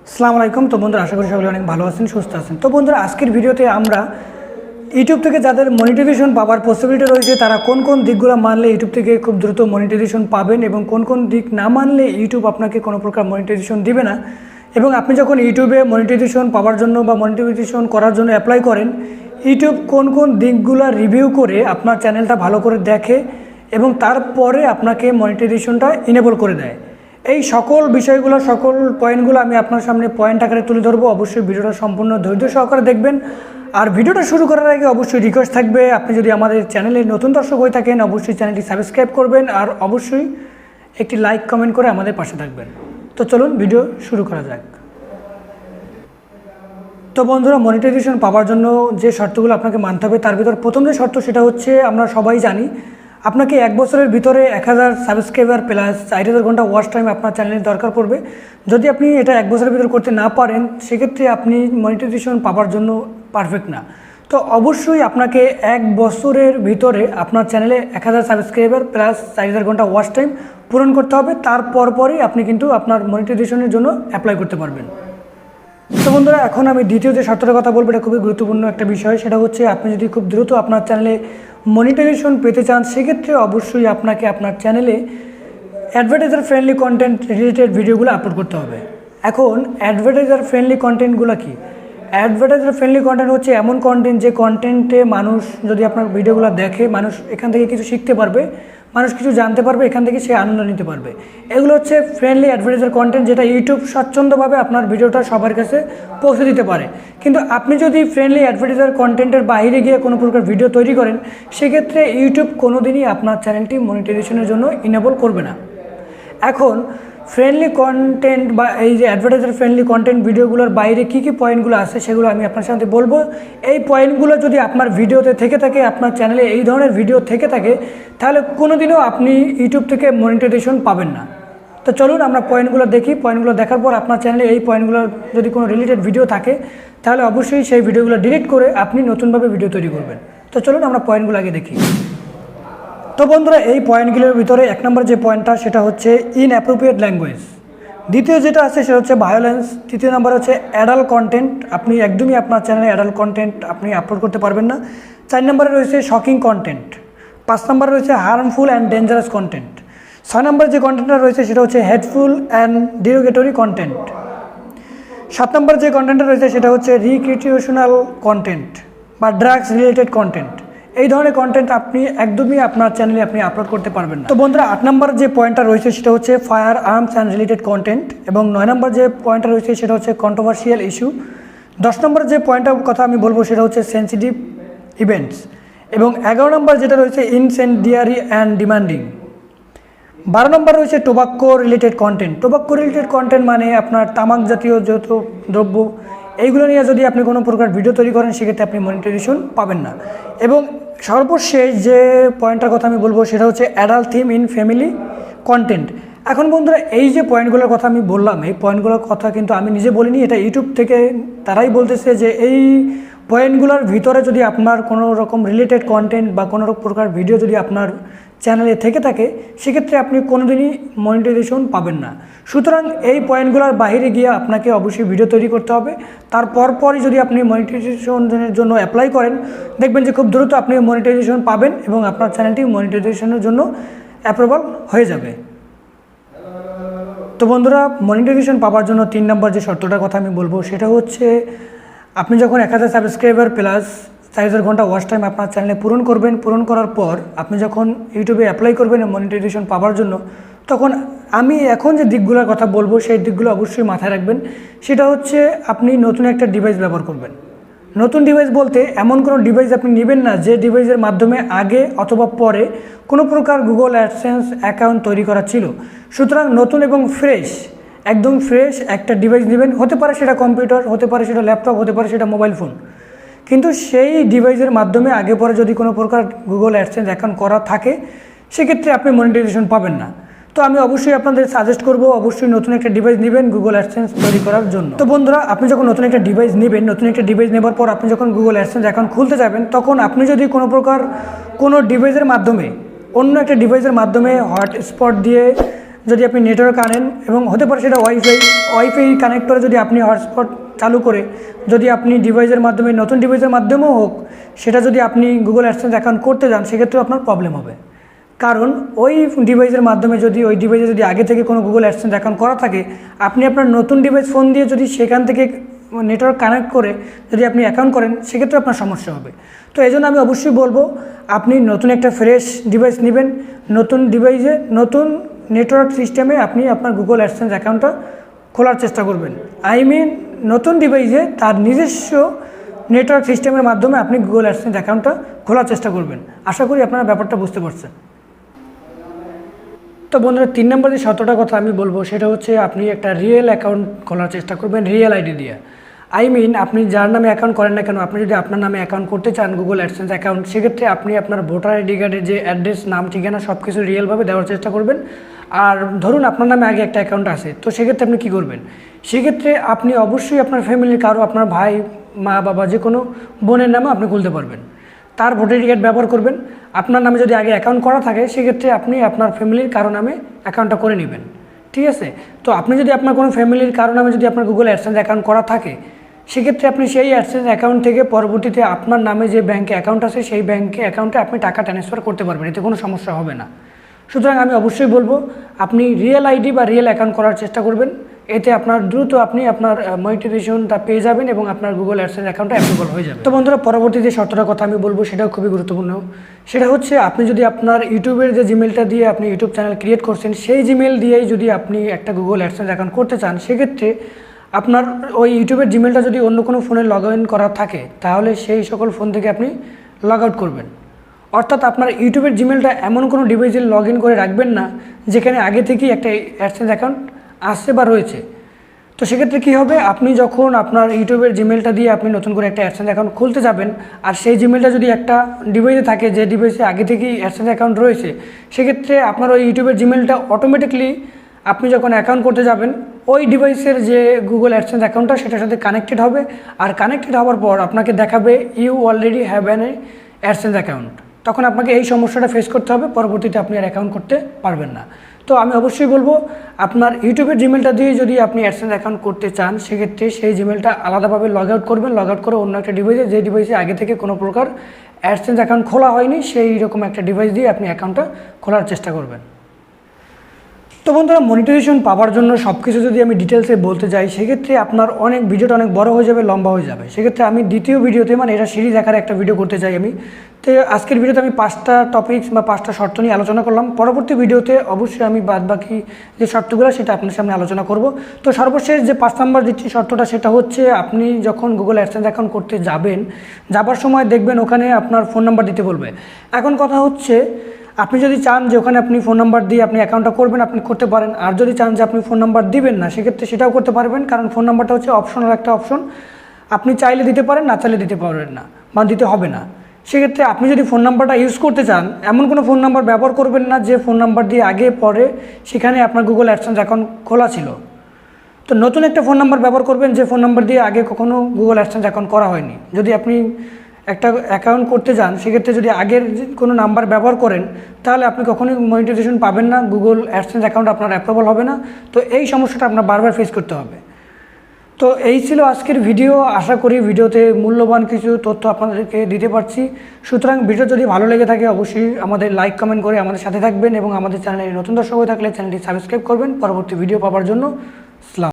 আসসালামু আলাইকুম। তো বন্ধুরা, আশা করি সকলে অনেক ভালো আছেন, সুস্থ আছেন। তো বন্ধুরা, আজকের ভিডিওতে আমরা ইউটিউব থেকে যাদের মনিটাইজেশন পাওয়ার পসিবিলিটি রয়েছে তারা কোন কোন দিকগুলো মানলে ইউটিউব থেকে খুব দ্রুত মনিটাইজেশন পাবেন এবং কোন কোন দিক না মানলে ইউটিউব আপনাকে কোনো প্রকার মনিটাইজেশন দিবে না, এবং আপনি যখন ইউটিউবে মনিটাইজেশন পাওয়ার জন্য বা মনিটাইজেশন করার জন্য অ্যাপ্লাই করেন, ইউটিউব কোন কোন দিকগুলো রিভিউ করে আপনার চ্যানেলটা ভালো করে দেখে এবং তারপরে আপনাকে মনিটাইজেশনটা ইনেবল করে দেয়। এই সকল বিষয়গুলো, সকল পয়েন্টগুলো আমি আপনার সামনে পয়েন্ট আকারে তুলে ধরবো। অবশ্যই ভিডিওটা সম্পূর্ণ ধৈর্য সহকারে দেখবেন। আর ভিডিওটা শুরু করার আগে অবশ্যই রিকোয়েস্ট থাকবে, আপনি যদি আমাদের চ্যানেলে নতুন দর্শক হয়ে থাকেন অবশ্যই চ্যানেলটি সাবস্ক্রাইব করবেন আর অবশ্যই একটি লাইক কমেন্ট করে আমাদের পাশে থাকবেন। তো চলুন ভিডিও শুরু করা যাক। তো বন্ধুরা, মনিটাইজেশন পাওয়ার জন্য যে শর্তগুলো আপনাকে মানতে হবে তার ভিতর প্রথম যে শর্ত সেটা হচ্ছে, আমরা সবাই জানি আপনাকে 1 বছরের ভিতরে 1000 সাবস্ক্রাইবার প্লাস 4000 ঘন্টা ওয়াচ টাইম আপনার চ্যানেলের দরকার পড়বে। যদি আপনি এটা 1 বছরের ভিতরে করতে না পারেন সেক্ষেত্রে আপনি মনিটাইজেশন পাওয়ার জন্য পারফেক্ট না। তো অবশ্যই আপনাকে 1 বছরের ভিতরে আপনার চ্যানেলে 1000 সাবস্ক্রাইবার প্লাস 4000 ঘন্টা ওয়াচ টাইম পূরণ করতে হবে। তারপরই আপনি কিন্তু আপনার মনিটাইজেশনের জন্য অ্যাপ্লাই করতে পারবেন। তো বন্ধুরা, এখন আমি দ্বিতীয় যে শর্তটার কথা বলবো, এটা খুবই গুরুত্বপূর্ণ একটা বিষয়। সেটা হচ্ছে, আপনি যদি খুব দ্রুত আপনার চ্যানেলে মনিটাইজেশন পেতে চান সেক্ষেত্রে অবশ্যই আপনাকে আপনার চ্যানেলে অ্যাডভার্টাইজার ফ্রেন্ডলি কন্টেন্ট রিলেটেড ভিডিওগুলো আপলোড করতে হবে। এখন অ্যাডভার্টাইজার ফ্রেন্ডলি কন্টেন্টগুলো কি? অ্যাডভার্টাইজার ফ্রেন্ডলি কন্টেন্ট হচ্ছে এমন কন্টেন্ট যে কন্টেন্টে মানুষ যদি আপনার ভিডিওগুলো দেখে, মানুষ এখান থেকে কিছু শিখতে পারবে, মানুষ কিছু জানতে পারবে, এখান থেকে সে আনন্দ নিতে পারবে। এগুলো হচ্ছে ফ্রেন্ডলি অ্যাডভার্টাইজার কন্টেন্ট, যেটা ইউটিউব স্বচ্ছন্দভাবে আপনার ভিডিওটা সবার কাছে পৌঁছে দিতে পারে। কিন্তু আপনি যদি ফ্রেন্ডলি অ্যাডভার্টাইজার কন্টেন্টের বাইরে গিয়ে কোনো প্রকার ভিডিও তৈরি করেন সেক্ষেত্রে ইউটিউব কোনোদিনই আপনার চ্যানেলটি মনিটাইজেশনের জন্য ইনেবল করবে না। এখন ফ্রেন্ডলি কন্টেন্ট বা এই যে অ্যাডভার্টাইজার ফ্রেন্ডলি কন্টেন্ট ভিডিওগুলোর বাইরে কী কী পয়েন্টগুলো আছে সেগুলো আমি আপনার সাথে বলবো। এই পয়েন্টগুলো যদি আপনার ভিডিওতে থেকে থাকে, আপনার চ্যানেলে এই ধরনের ভিডিও থেকে থাকে, তাহলে কোনোদিনও আপনি ইউটিউব থেকে মনিটাইজেশন পাবেন না। তো চলুন আমরা পয়েন্টগুলো দেখি। পয়েন্টগুলো দেখার পর আপনার চ্যানেলে এই পয়েন্টগুলোর যদি কোনো রিলেটেড ভিডিও থাকে তাহলে অবশ্যই সেই ভিডিওগুলো ডিলিট করে আপনি নতুনভাবে ভিডিও তৈরি করবেন। তো চলুন আমরা পয়েন্টগুলো আগে দেখি। তো বন্ধুরা, এই পয়েন্টগুলোর ভিতরে 1 নম্বর যে পয়েন্টটা সেটা হচ্ছে ইনঅ্যাপ্রোপ্রিয়েট ল্যাঙ্গুয়েজ। দ্বিতীয় যেটা আছে সেটা হচ্ছে ভায়োলেন্স। তৃতীয় নম্বর হচ্ছে অ্যাডাল্ট কন্টেন্ট। আপনি একদমই আপনার চ্যানেলে অ্যাডাল্ট কন্টেন্ট আপনি আপলোড করতে পারবেন না। 4 নম্বরে রয়েছে শকিং কন্টেন্ট। 5 নম্বরে রয়েছে হার্মফুল অ্যান্ড ডেঞ্জারাস কন্টেন্ট। 6 নম্বর যে কন্টেন্টটা রয়েছে সেটা হচ্ছে হেটফুল অ্যান্ড ডিরোগেটরি কন্টেন্ট। 7 নম্বর যে কন্টেন্টটা রয়েছে সেটা হচ্ছে রিক্রিয়েশনাল কন্টেন্ট বা ড্রাগস রিলেটেড কন্টেন্ট। এই ধরনের কন্টেন্ট আপনি একদমই আপনার চ্যানেলে আপনি আপলোড করতে পারবেন না। তো বন্ধুরা, 8 নম্বর যে পয়েন্টটা রয়েছে সেটা হচ্ছে fire arms and related content, এবং 9 নম্বর যে পয়েন্টটা রয়েছে সেটা হচ্ছে কন্ট্রোভার্সিয়াল ইস্যু। 10 নম্বর যে পয়েন্টটার কথা আমি বলবো সেটা হচ্ছে সেন্সিটিভ ইভেন্টস, এবং 11 নম্বর যেটা রয়েছে ইনসেন্ডিয়ারি অ্যান্ড ডিমান্ডিং। 12 নম্বর রয়েছে টোবাক্কো রিলেটেড কন্টেন্ট। টোবাক্কো রিলেটেড কন্টেন্ট মানে আপনার তামাক জাতীয় যত দ্রব্য, এইগুলো নিয়ে যদি আপনি কোনো প্রকার ভিডিও তৈরি করেন সেক্ষেত্রে আপনি মনিটাইজেশন পাবেন না। এবং সর্বশেষ যে পয়েন্টটার কথা আমি বলবো সেটা হচ্ছে adult theme in family content. এখন বন্ধুরা, এই যে পয়েন্টগুলোর কথা আমি বললাম, এই পয়েন্টগুলোর কথা কিন্তু আমি নিজে বলিনি, এটা ইউটিউব থেকে তারাই বলতেছে যে এই পয়েন্টগুলোর ভিতরে যদি আপনার কোনো রকম রিলেটেড কন্টেন্ট বা কোনো প্রকার ভিডিও যদি আপনার চ্যানেলে থেকে থাকে সেক্ষেত্রে আপনি কোনোদিনই মনিটাইজেশন পাবেন না। সুতরাং এই পয়েন্টগুলোর বাইরে গিয়ে আপনাকে অবশ্যই ভিডিও তৈরি করতে হবে। তারপরই যদি আপনি মনিটাইজেশনের জন্য অ্যাপ্লাই করেন দেখবেন যে খুব দ্রুত আপনি মনিটাইজেশন পাবেন এবং আপনার চ্যানেলটি মনিটাইজেশনের জন্য অ্যাপ্রুভাল হয়ে যাবে। তো বন্ধুরা, মনিটাইজেশন পাওয়ার জন্য 3 নম্বর যে শর্তটার কথা আমি বলবো সেটা হচ্ছে, আপনি যখন 1000 সাবস্ক্রাইবার প্লাস 4000 ঘন্টা ওয়াচ টাইম আপনার চ্যানেলে পূরণ করবেন, পূরণ করার পর আপনি যখন ইউটিউবে অ্যাপ্লাই করবেন মনিটাইজেশন পাওয়ার জন্য, তখন আমি এখন যে দিকগুলোর কথা বলবো সেই দিকগুলো অবশ্যই মাথায় রাখবেন। সেটা হচ্ছে, আপনি নতুন একটা ডিভাইস ব্যবহার করবেন। নতুন ডিভাইস বলতে এমন কোনো ডিভাইস আপনি নেবেন না যে ডিভাইসের মাধ্যমে আগে অথবা পরে কোনো প্রকার গুগল অ্যাডসেন্স অ্যাকাউন্ট তৈরি করা ছিল। সুতরাং নতুন এবং ফ্রেশ, একদম ফ্রেশ একটা ডিভাইস নেবেন। হতে পারে সেটা কম্পিউটার, হতে পারে সেটা ল্যাপটপ, হতে পারে সেটা মোবাইল ফোন, কিন্তু সেই ডিভাইসের মাধ্যমে আগে পরে যদি কোনো প্রকার গুগল অ্যাডসেন্স অ্যাকাউন্ট করা থাকে সেক্ষেত্রে আপনি মনিটাইজেশন পাবেন না। তো আমি অবশ্যই আপনাদের সাজেস্ট করব অবশ্যই নতুন একটা ডিভাইস নেবেন গুগল অ্যাডসেন্স তৈরি করার জন্য। তো বন্ধুরা, আপনি যখন নতুন একটা ডিভাইস নেবেন, নতুন একটা ডিভাইস নেবার পর আপনি যখন গুগল অ্যাডসেন্স অ্যাকাউন্ট খুলতে যাবেন তখন আপনি যদি কোনো প্রকার কোনো ডিভাইসের মাধ্যমে অন্য একটা ডিভাইসের মাধ্যমে হটস্পট দিয়ে যদি আপনি নেটওয়ার্ক আনেন এবং হতে পারে সেটা ওয়াইফাই কানেক্ট করে যদি আপনি হটস্পট চালু করে যদি আপনি ডিভাইসের মাধ্যমে নতুন ডিভাইসের মাধ্যমেও হোক সেটা যদি আপনি গুগল অ্যাডসেন্স অ্যাকাউন্ট করতে যান সেক্ষেত্রে আপনার প্রবলেম হবে। কারণ ওই ডিভাইসের মাধ্যমে যদি ওই ডিভাইসে যদি আগে থেকে কোনো গুগল অ্যাডসেন্স অ্যাকাউন্ট করা থাকে, আপনি আপনার নতুন ডিভাইস ফোন দিয়ে যদি সেখান থেকে নেটওয়ার্ক কানেক্ট করে যদি আপনি অ্যাকাউন্ট করেন সেক্ষেত্রে আপনার সমস্যা হবে। তো এই জন্য আমি অবশ্যই বলবো আপনি নতুন একটা ফ্রেশ ডিভাইস নেবেন, নতুন ডিভাইসে নতুন নেটওয়ার্ক সিস্টেমে আপনি আপনার গুগল অ্যাডসেন্স অ্যাকাউন্টটা খোলার চেষ্টা করবেন। নতুন ডিভাইসে তার নিজস্ব নেটওয়ার্ক সিস্টেমের মাধ্যমে আপনি গুগল অ্যাডসেন্স অ্যাকাউন্টটা খোলার চেষ্টা করবেন। আশা করি আপনারা ব্যাপারটা বুঝতে পারছেন। তো বন্ধুরা 3 নম্বর যে শর্তটার কথা আমি বলবো সেটা হচ্ছে আপনি একটা রিয়েল অ্যাকাউন্ট খোলার চেষ্টা করবেন, রিয়েল আইডি দিয়ে। আপনি যার নামে অ্যাকাউন্ট করেন না কেন, আপনি যদি আপনার নামে অ্যাকাউন্ট করতে চান গুগল অ্যাডসেন্স অ্যাকাউন্ট, সেক্ষেত্রে আপনি আপনার ভোটার আইডি কার্ডের যে অ্যাড্রেস, নাম, ঠিকানা সব কিছু রিয়েলভাবে দেওয়ার চেষ্টা করবেন। আর ধরুন আপনার নামে আগে একটা অ্যাকাউন্ট আছে, তো সেক্ষেত্রে আপনি কী করবেন, সেক্ষেত্রে আপনি অবশ্যই আপনার ফ্যামিলির কারো, আপনার ভাই, মা, বাবা, যে কোনো বোনের নামে আপনি খুলতে পারবেন। তার ভোটার আইডি কার্ড ব্যবহার করবেন। আপনার নামে যদি আগে অ্যাকাউন্ট করা থাকে সেক্ষেত্রে আপনি আপনার ফ্যামিলির কারো নামে অ্যাকাউন্টটা করে নেবেন, ঠিক আছে। তো আপনি যদি আপনার কোনো ফ্যামিলির কারো নামে যদি আপনার গুগল অ্যাডসেন্স অ্যাকাউন্ট করা থাকে সেক্ষেত্রে আপনি সেই অ্যাডসেন্স অ্যাকাউন্ট থেকে পরবর্তীতে আপনার নামে যে ব্যাঙ্কে অ্যাকাউন্ট আছে সেই ব্যাঙ্কে অ্যাকাউন্টে আপনি টাকা ট্রান্সফার করতে পারবেন, এতে কোনো সমস্যা হবে না। সুতরাং আমি অবশ্যই বলবো আপনি রিয়েল আইডি বা রিয়েল অ্যাকাউন্ট করার চেষ্টা করবেন, এতে আপনার দ্রুত আপনি আপনার মনিটাইজেশনটা পেয়ে যাবেন এবং আপনার গুগল অ্যাডসেন্স অ্যাকাউন্টটা অ্যাপ্রুভাল হয়ে যাবে। তো বন্ধুরা পরবর্তী যে শর্তটার কথা আমি বলবো সেটাও খুবই গুরুত্বপূর্ণ। সেটা হচ্ছে আপনি যদি আপনার ইউটিউবের যে জিমেলটা দিয়ে আপনি ইউটিউব চ্যানেল ক্রিয়েট করছেন সেই জিমেল দিয়েই যদি আপনি একটা গুগল অ্যাডসেন্স অ্যাকাউন্ট করতে চান, সেক্ষেত্রে আপনার ওই ইউটিউবের জিমেলটা যদি অন্য কোনো ফোনে লগ ইন করা থাকে তাহলে সেই সকল ফোন থেকে আপনি লগ আউট করবেন। অর্থাৎ আপনার ইউটিউবের জিমেলটা এমন কোনো ডিভাইসে লগ ইন করে রাখবেন না যেখানে আগে থেকেই একটা অ্যাডসেন্স অ্যাকাউন্ট আসছে বা রয়েছে। তো সেক্ষেত্রে কী হবে, আপনি যখন আপনার ইউটিউবের জিমেলটা দিয়ে আপনি নতুন করে একটা অ্যাডসেন্স অ্যাকাউন্ট খুলতে যাবেন আর সেই জিমেলটা যদি একটা ডিভাইসে থাকে যে ডিভাইসে আগে থেকেই অ্যাডসেন্স অ্যাকাউন্ট রয়েছে, সেক্ষেত্রে আপনার ওই ইউটিউবের জিমেলটা অটোমেটিকলি আপনি যখন অ্যাকাউন্ট করতে যাবেন ওই ডিভাইসের যে গুগল অ্যাডসেন্স অ্যাকাউন্টটা সেটার সাথে কানেক্টেড হবে। আর কানেক্টেড হওয়ার পর আপনাকে দেখাবে you already have an AdSense account. তখন আপনাকে এই সমস্যাটা ফেস করতে হবে, পরবর্তীতে আপনি আর অ্যাকাউন্ট করতে পারবেন না। তো আমি অবশ্যই বলবো আপনার ইউটিউবের জিমেলটা দিয়ে যদি আপনি অ্যাডসেন্স অ্যাকাউন্ট করতে চান সেক্ষেত্রে সেই জিমেলটা আলাদাভাবে লগ আউট করবেন, লগ আউট করে অন্য একটা ডিভাইসে, যে ডিভাইসে আগে থেকে কোনো প্রকার অ্যাডসেন্স অ্যাকাউন্ট খোলা হয়নি সেই রকম একটা ডিভাইস দিয়ে আপনি অ্যাকাউন্টটা খোলার চেষ্টা করবেন। তো বন্ধুরা মনিটাইজেশন পাওয়ার জন্য সব কিছু যদি আমি ডিটেলসে বলতে যাই সেক্ষেত্রে আপনার ভিডিওটা অনেক বড় হয়ে যাবে, লম্বা হয়ে যাবে। সেক্ষেত্রে আমি দ্বিতীয় ভিডিওতে এটা সিরিজ আকারে একটা ভিডিও করতে চাই আমি। তো আজকের ভিডিওতে আমি 5টা টপিকস বা 5টা শর্ত নিয়ে আলোচনা করলাম। পরবর্তী ভিডিওতে অবশ্যই আমি বাদবাকি যে শর্তগুলো সেটা আপনার সামনে আলোচনা করব। তো সর্বশেষ যে 5 নম্বর যে শর্তটা সেটা হচ্ছে আপনি যখন গুগল অ্যাডসেন্স অ্যাকাউন্ট করতে যাবার সময় দেখবেন ওখানে আপনার ফোন নাম্বার দিতে বলবে। এখন কথা হচ্ছে আপনি যদি চান যে ওখানে আপনি ফোন নাম্বার দিয়ে আপনি অ্যাকাউন্টটা করবেন, আপনি করতে পারেন। আর যদি চান যে আপনি ফোন নাম্বার দিবেন না সেক্ষেত্রে সেটাও করতে পারবেন, কারণ ফোন নাম্বারটা হচ্ছে অপশনাল একটা অপশন। আপনি চাইলে দিতে পারেন, না চাইলে দিতে পারবেন না বা দিতে হবে না। সেক্ষেত্রে আপনি যদি ফোন নাম্বারটা ইউজ করতে চান এমন কোনো ফোন নাম্বার ব্যবহার করবেন না যে ফোন নাম্বার দিয়ে আগে পরে সেখানে আপনার গুগল অ্যাডসেন্স অ্যাকাউন্ট খোলা ছিল। তো নতুন একটা ফোন নাম্বার ব্যবহার করবেন যে ফোন নাম্বার দিয়ে আগে কখনো গুগল অ্যাডসেন্স অ্যাকাউন্ট করা হয়নি। যদি আপনি একটা অ্যাকাউন্ট করতে যান সেক্ষেত্রে যদি আগের কোনো নাম্বার ব্যবহার করেন তাহলে আপনি কখনোই মনিটাইজেশন পাবেন না, গুগল অ্যাডসেন্স অ্যাকাউন্ট আপনার অ্যাপ্রুভাল হবে না। তো এই সমস্যাটা আপনার বারবার ফেস করতে হবে। তো এই ছিল আজকের ভিডিও। আশা করি ভিডিওতে মূল্যবান কিছু তথ্য আপনাদেরকে দিতে পারছি। সুতরাং ভিডিও যদি ভালো লেগে থাকে অবশ্যই আমাদের লাইক কমেন্ট করে আমাদের সাথে থাকবেন এবং আমাদের চ্যানেলে নতুন দর্শক হয়ে থাকলে চ্যানেলটি সাবস্ক্রাইব করবেন পরবর্তী ভিডিও পাওয়ার জন্য।